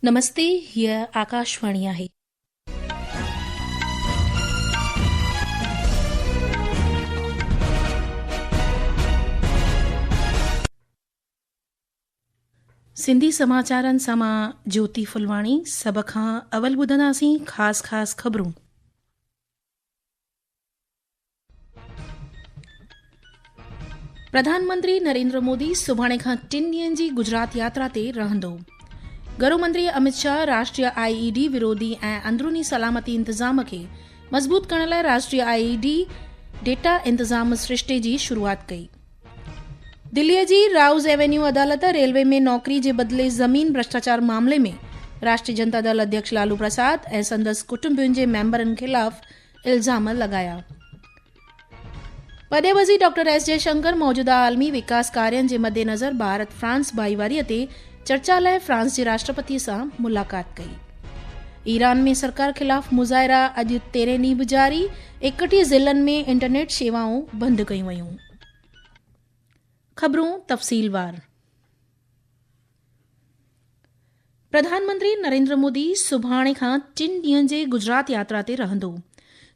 नमस्ते, हीअ आकाशवाणी आहे। सिंधी समाचारनि सां मां ज्योति फुलवाणी। सभ खां अवल ॿुधंदासीं ख़ासि ख़बरूं। प्रधानमंत्री नरेंद्र मोदी सुभाणे खां 3 ॾींहनि जी गुजरात यात्रा ते रहंदो। गृहमंत्री अमित शाह राष्ट्रीय आईईडी विरोधी ऐं अंदरूनी सलामती इंतज़ाम खे मज़बूत करण लाइ राष्ट्रीय आईईडी डेटा इंतज़ाम सिरिश्ते जी शुरूआत कई। दिल्लीअ जी राउज़ एवेन्यू अदालत रेलवे में नौकरी जे बदिले ज़मीन भ्रष्टाचार मामले में राष्ट्रीय जनता दल अध्यक्ष लालू प्रसाद ऐं संदसि कुटुंबियुनि जे मेंबरनि ख़िलाफ़ इल्ज़ाम लॻाया। वॾे वज़ीर डॉक्टर एस जयशंकर मौजूदा आलमी विकास कार्यनि जे मद्देनज़र भारत फ्रांस भाईवारीअ ते चर्चा लाइ फ्रांस जे राष्ट्रपति सां मुलाक़ात कई। ईरान में सरकार ख़िलाफ़ मुज़ाहिरा अॼु 13 ॾींहं बि जारी। 31 ज़िलनि में इंटरनेट शेवाऊं बंदि कयूं वयूं। ख़बरूं तफ़सीलवार। प्रधानमंत्री नरेंद्र मोदी सुभाणे खां 3 ॾींहनि जे गुजरात यात्रा ते रहंदो।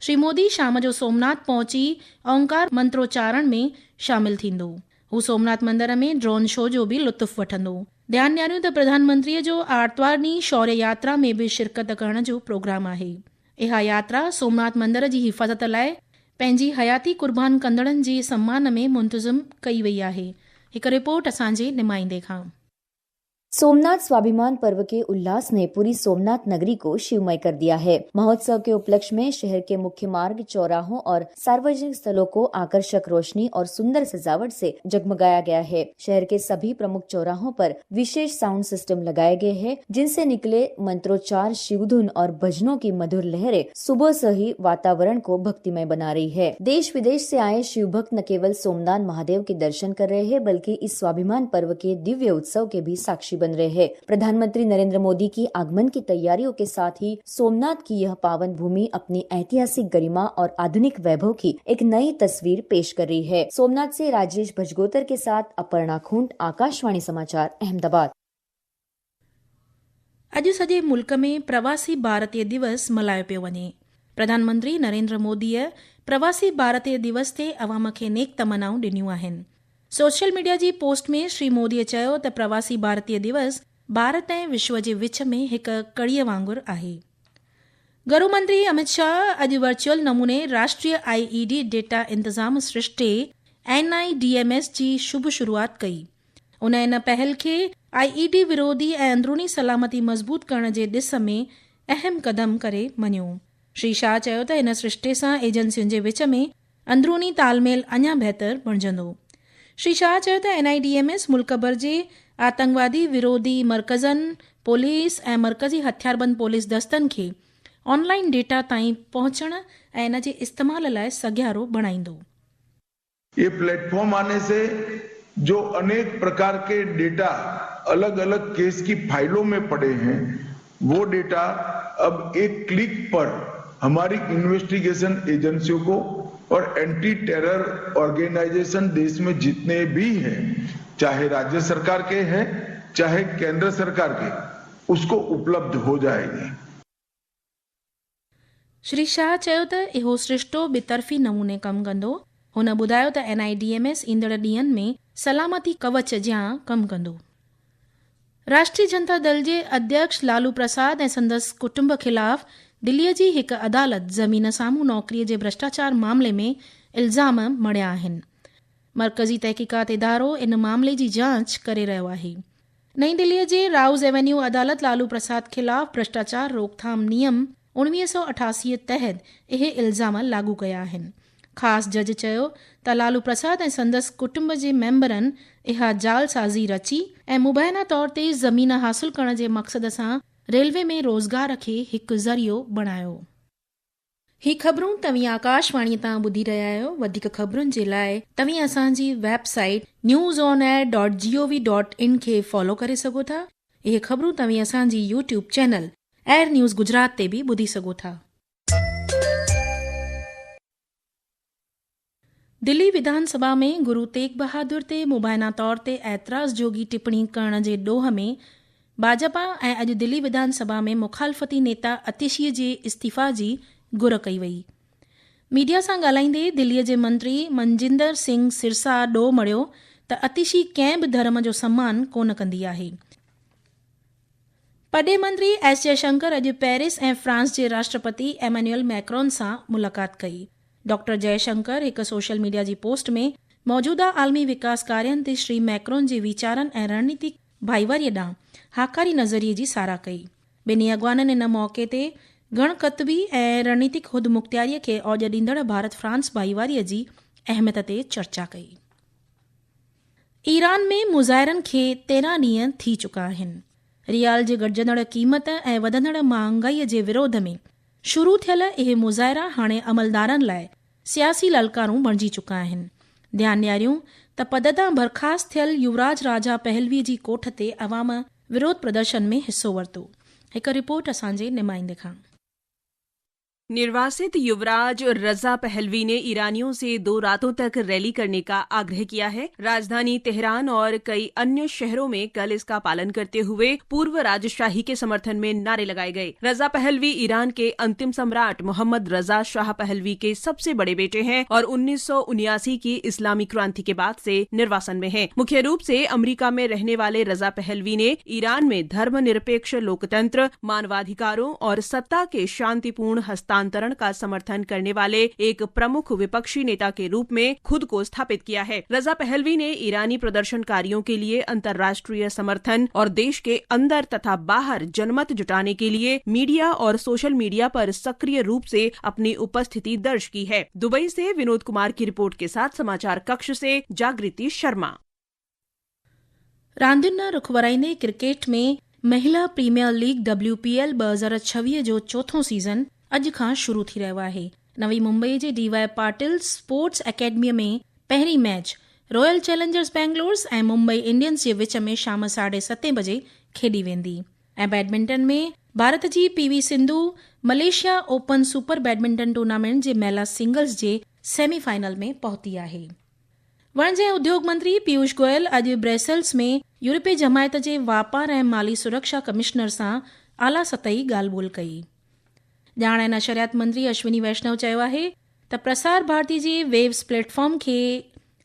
श्री मोदी शाम जो सोमनाथ पहुची ओंकार मंत्रोच्चारण में शामिल थींदो। हू सोमनाथ मंदर में ड्रोन शो जो बि लुत्फ़ वठंदो। ध्यानु ॾियारियूं त प्रधानमंत्रीअ जो आर्तवार ॾींहुं शौर्य यात्रा में बि शिरकत करण जो प्रोग्राम आहे। इहा यात्रा सोमनाथ मंदर जी हिफ़ाज़त लाइ पंहिंजी हयाती कुर्बान कंदड़नि जे सम्मान में मुंतज़िम कई वई आहे। हिकु रिपोर्ट असांजे नुमाइंदे खां। सोमनाथ स्वाभिमान पर्व के उल्लास ने पूरी सोमनाथ नगरी को शिवमय कर दिया है। महोत्सव के उपलक्ष्य में शहर के मुख्य मार्ग, चौराहों और सार्वजनिक स्थलों को आकर्षक रोशनी और सुंदर सजावट से जगमगाया गया है। शहर के सभी प्रमुख चौराहों पर विशेष साउंड सिस्टम लगाए गए हैं, जिनसे निकले मंत्रोच्चार, शिवधुन और भजनों की मधुर लहरें सुबह से ही वातावरण को भक्तिमय बना रही है। देश विदेश से आए शिव भक्त न केवल सोमनाथ महादेव के दर्शन कर रहे हैं, बल्कि इस स्वाभिमान पर्व के दिव्य उत्सव के भी साक्षी बन रहे हैं। प्रधानमंत्री नरेंद्र मोदी की आगमन की तैयारियों के साथ ही सोमनाथ की यह पावन भूमि अपनी ऐतिहासिक गरिमा और आधुनिक वैभव की एक नई तस्वीर पेश कर रही है। सोमनाथ से राजेश भजगोतर के साथ अपर्णा खूंट, आकाशवाणी समाचार, अहमदाबाद। अॼु सॼे मुल्क में प्रवासी भारतीय दिवस मल्हायो पियो वञे। प्रधानमंत्री नरेंद्र मोदीअ प्रवासी भारतीय दिवस ते अवाम खे नेक तमन्नाऊं ॾिनियूं आहिनि। सोशल मीडिया जी पोस्ट में श्री मोदीअ चयो त प्रवासी भारतीय दिवस भारत ऐं विश्व जे विच में हिकु कड़ीअ वांगुरु आहे। गृहमंत्री अमित शाह अॼु वर्चुअल नमूने राष्ट्रीय आईईडी डेटा इंतज़ाम सिरिश्ते NIDMS जी शुभ शुरूआत कई। उन इन पहल खे आईईडी विरोधी ऐं अंदरूनी सलामती मज़बूत करण जे ॾिस में अहम क़दम करे मञियो। श्री शाह चयो त इन सिरिश्ते सां एजेंसियुनि जे विच में अंदरूनी तालमेल अञा बहितर बणिजंदो। श्री शाह चयो त NIDMS मुल्क भर जे आतंकवादी विरोधी मर्कज़नि, पुलिस ऐं मर्कज़ी हथियारबंद पुलिस दस्तनि खे ऑनलाइन डेटा ताईं पहुचण ऐं इन जे इस्तेमाल लाइ सगियारो बणाईंदो। ये प्लेटफॉर्म आने से जो अनेक प्रकार के डेटा अलग अलग केस की फाइलों में पड़े हैं, वो डेटा अब एक क्लिक पर हमारी इन्वेस्टिगेशन एजेंसियों को और एंटी टेरर ऑर्गेनाइजेशन देश में जितने भी हैं, चाहे राज्य सरकार के हैं चाहे केंद्र सरकार के, उसको उपलब्ध हो जाएंगे। श्री शाह चयो त इहो सिरिश्तो ॿितरफ़ी नमूने कमु कंदो। हुन ॿुधायो त NIDMS ईंदड़ ॾींहनि में सलामती कवच जियां कमु कंदो। राष्ट्रीय जनता दल जे अध्यक्ष लालू प्रसाद ऐं संदसि कुटुंब ख़िलाफ़ दिल्लीअ जी हिकु अदालत ज़मीन साम्हूं नौकरीअ जे भ्रष्टाचार मामले में इल्ज़ाम मणिया आहिनि। मर्कज़ी तहक़ीक़ात इदारो इन मामले जी जांच करे रहियो आहे। नईं दिल्लीअ जे राउज़ एवेन्यू अदालत लालू प्रसाद ख़िलाफ़ भ्रष्टाचार रोकथाम नियम 1988 तहत इहे इल्ज़ाम लागू कया आहिनि। ख़ासि जज चयो त लालू प्रसाद ऐं संदसि कुटुंब जे मेंबरनि इहा जालसाज़ी रची ऐं मुबैना तौर ते ज़मीन हासिल करण जे मक़सद सां रेलवे में रोज़गार खे हिकु ज़रियो बणायो। ही ख़बरूं तव्हीं आकाशवाणी तां ॿुधी रहिया आहियो। वधीक ख़बरुनि जे लाइ तव्हीं असांजी वेबसाइट newsonair.gov.in खे फॉलो करे सघो था। इहे ख़बरूं तव्हीं असांजी YouTube channel air news Gujarat ते बि ॿुधी सघो था। दिल्ली विधानसभा में गुरु तेग बहादुर ते मुबैना तौर ते ऐतराज़ जोगी टिप्पणी करण जे ॾोह में भाजपा ऐं अॼु दिल्ली विधानसभा में मुखालफ़ती नेता अतिशीअ जे इस्तीफ़ा जी घुर कई वई। मीडिया सां ॻाल्हाईंदे दिल्लीअ जे मंत्री मनजिंदर सिंह सिरसा ॾोह मड़ियो त अतिशी कंहिं बि धर्म जो सम्मान कोन कंदी आहे। पॾे मंत्री एस जयशंकर अॼु पेरिस ऐं फ्रांस जे राष्ट्रपति एमेन्युअल मैक्रोन सां मुलाक़ात कई। डॉक्टर जयशंकर हिकु सोशल मीडिया जी पोस्ट में मौजूदा आलमी विकास कार्यनि ते श्री मैक्रोन जे वीचारनि ऐं रणनीतिक भाईवारीअ ॾांहुं हाकारी नज़रिये जी साराह कई। ॿिन्ही अॻवाननि इन मौक़े ते गणकतबी ऐं रणनीतिक ख़ुदमुख़्तियारीअ खे औज ॾींदड़ भारत फ्रांस भाईवारीअ जी अहमियत ते चर्चा कई। ईरान में मुज़ाहिरनि खे 13 ॾींहं थी चुका आहिनि। रियाल जे घटिजंदड़ क़ीमत ऐं वधंदड़ महांगाईअ जे विरोध में शुरू थियल इहे मुज़ाहिरा हाणे अमलदारनि लाइ सियासी ललकारूं बणिजी चुका आहिनि। ध्यानु ॾियारियूं त पद तां बर्ख़ास्त थियल युवराज राजा पहलवी जी कोठ ते अवाम विरोध प्रदर्शन में हिस्सो वरितो। हिकु रिपोर्ट असांजे नुमाइंदे खां। निर्वासित युवराज रजा पहलवी ने ईरानियों से 2 रातों तक रैली करने का आग्रह किया है। राजधानी तेहरान और कई अन्य शहरों में कल इसका पालन करते हुए पूर्व राजशाही के समर्थन में नारे लगाए गए। रजा पहलवी ईरान के अंतिम सम्राट मोहम्मद रजा शाह पहलवी के सबसे बड़े बेटे हैं और 1979 की इस्लामी क्रांति के बाद से निर्वासन में हैं। मुख्य रूप से अमेरिका में रहने वाले रजा पहलवी ने ईरान में धर्मनिरपेक्ष लोकतंत्र, मानवाधिकारों और सत्ता के शांतिपूर्ण हस्तांतरण का समर्थन करने वाले एक प्रमुख विपक्षी नेता के रूप में खुद को स्थापित किया है। रजा पहलवी ने ईरानी प्रदर्शनकारियों के लिए अंतर्राष्ट्रीय समर्थन और देश के अंदर तथा बाहर जनमत जुटाने के लिए मीडिया और सोशल मीडिया पर सक्रिय रूप से अपनी उपस्थिति दर्ज की है। दुबई से विनोद कुमार की रिपोर्ट के साथ समाचार कक्ष से जागृति शर्मा। रांदियुनि रुख वराईंदे क्रिकेट में महिला प्रीमियर लीग WPL 2026 जो चोथों सीज़न अॼु खां शुरू थी रहियो आहे। नवी मुंबई जे DY पाटिल स्पोर्ट्स अकेडमीअ में पहिरीं मैच रॉयल चैलेंजर्स बैंगलोर ऐं मुंबई इंडियंस जे विच में शाम 7:30 बजे खेॾी वेंदी। ऐं बैडमिंटन में भारत जी PV Sindhu Malaysia open super badminton tournament जे महिला सिंगल्स जे सेमीफाइनल में पहुती आहे। वाणिज्य उद्योग मंत्री पीयूष गोयल अॼु ब्रसेल्स में यूरोपीय जमायत जे वापार ऐं माली सुरक्षा कमिश्नर सां आला सतही ॻाल्हि ॿोल कई। ॼाण ऐं नशरियात मंत्री अश्विनी वैष्णव चयो आहे त प्रसार भारती जे वेव्स प्लेटफॉर्म खे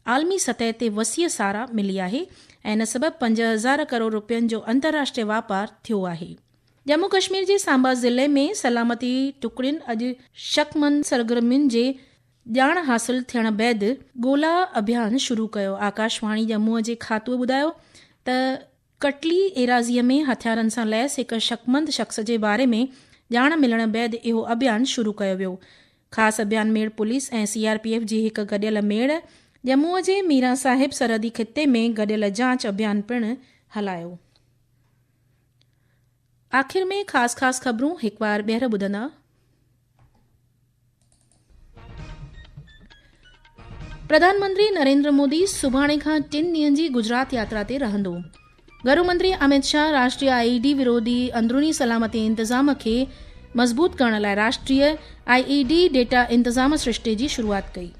आलमी सतह ते वसीअ साराह मिली आहे ऐं इन सबबि 5000 करोड़ रुपयनि जो अंतर्राष्ट्रीय वापार थियो आहे। जम्मू कश्मीर जे सांबा ज़िले में सलामती टुकड़ियुनि अॼु शकमंद सरगर्मियुनि जे ॼाण हासिल थियण बैदि ॻोल्हा अभियान शुरू कयो। आकाशवाणी जम्मू जे खातूअ ॿुधायो त कटली एराज़ीअ में हथियारनि सां लैस हिकु शकमंद शख़्स जे बारे में ॼाण मिलण बैदि इहो अभियान शुरू कयो वियो। ख़ासि अभियान मेड़ पुलिस ऐं CRPF जी हिकु गॾियल मेड़ जम्मूअ जे मीरा साहिब सरहदी खिते में गॾियल जांच अभियान पिणु हलायो। आख़िर में ख़ासि ख़बरूं हिकु बार ॿीहर ॿुधंदा। प्रधानमंत्री नरेंद्र मोदी सुभाणे खां 3 ॾींहंनि जी गुजरात यात्रा ते रहंदो। गृह मंत्री अमित शाह राष्ट्रीय IED विरोधी अंदरूनी सलामती इंतज़ाम खे मज़बूत करण लाइ राष्ट्रीय IED डेटा इंतज़ाम सृष्टि जी शुरूआत कई।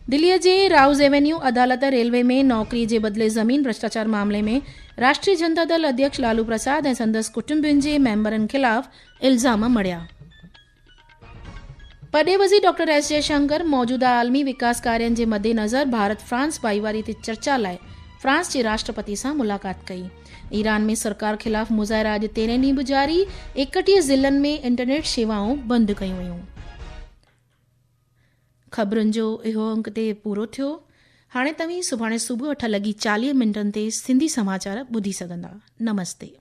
दिल्लीअ जे राउज़ एवेन्यू अदालत रेलवे में नौकरी जे बदिले ज़मीन भ्रष्टाचार मामले में राष्ट्रीय जनता दल अध्यक्ष लालू प्रसाद ऐं संदसि कुटुंबियुनि जे मेंबरनि ख़िलाफ़ इल्ज़ाम मढ़िया। पॾे वज़ीर डॉक्टर एस जयशंकर मौजूदा आलमी विकास कार्यनि जे मद्देनज़र भारत फ्रांस भाईवारी ते चर्चा लाइ फ्रांस जे राष्ट्रपति सां मुलाक़ात कई। ईरान में सरकार ख़िलाफ़ मुज़ाहिरा अॼु 13 ॾींहं बि जारी। 31 ज़िलनि में इंटरनेट शेवाऊं बंदि कयूं वयूं। ख़बरुनि जो इहो अंक ते पूरो थियो। हाणे तव्हीं सुभाणे सुबुह 8:40 ते सिंधी समाचार ॿुधी सघंदा। नमस्ते।